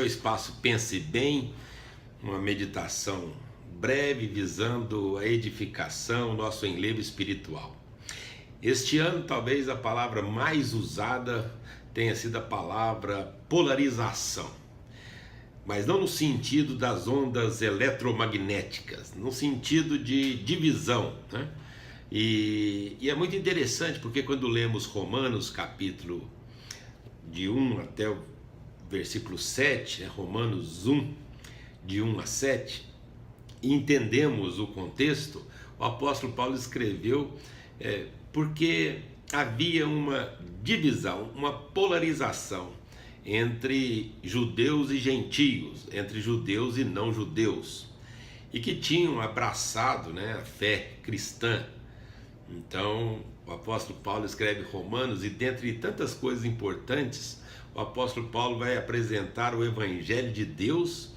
é o espaço Pense Bem, uma meditação breve visando a edificação, nosso enlevo espiritual. Este ano, talvez a palavra mais usada tenha sido a palavra polarização, mas não no sentido das ondas eletromagnéticas, no sentido de divisão, né? E é muito interessante porque quando lemos Romanos capítulo de 1 até o versículo 7, Romanos 1, de 1 a 7, e entendemos o contexto, o apóstolo Paulo escreveu porque havia uma divisão, uma polarização entre judeus e gentios, entre judeus e não judeus, e que tinham abraçado, a fé cristã. Então, o apóstolo Paulo escreve Romanos e, dentre tantas coisas importantes, o apóstolo Paulo vai apresentar o Evangelho de Deus,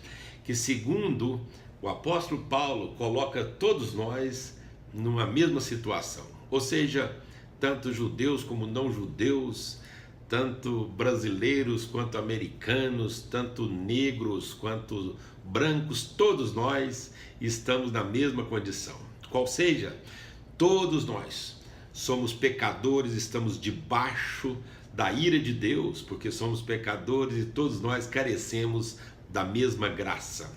que, segundo o apóstolo Paulo, coloca todos nós numa mesma situação. Ou seja, tanto judeus como não judeus, tanto brasileiros quanto americanos, tanto negros quanto brancos, todos nós estamos na mesma condição. Qual seja, todos nós somos pecadores, estamos debaixo da ira de Deus, porque somos pecadores e todos nós carecemos da mesma graça.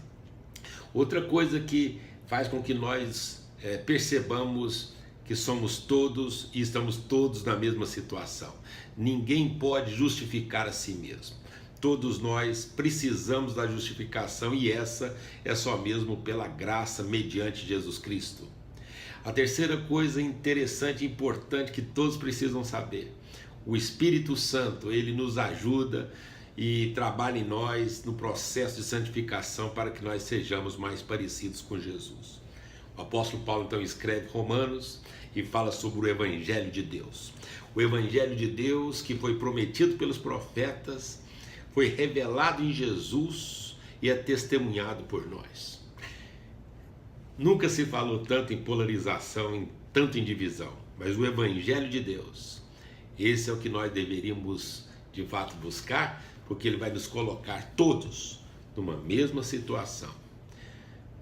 Outra coisa que faz com que nós percebamos que somos todos e estamos todos na mesma situação. Ninguém pode justificar a si mesmo. Todos nós precisamos da justificação e essa é só mesmo pela graça mediante Jesus Cristo. A terceira coisa interessante e importante que todos precisam saber: o Espírito Santo, ele nos ajuda e trabalha em nós no processo de santificação para que nós sejamos mais parecidos com Jesus. O apóstolo Paulo então escreve Romanos e fala sobre o Evangelho de Deus. O Evangelho de Deus que foi prometido pelos profetas, foi revelado em Jesus e é testemunhado por nós. Nunca se falou tanto em polarização, tanto em divisão, mas o Evangelho de Deus, esse é o que nós deveríamos de fato buscar, porque ele vai nos colocar todos numa mesma situação,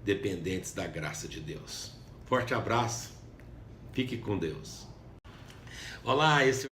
dependentes da graça de Deus. Forte abraço, fique com Deus. Olá, esse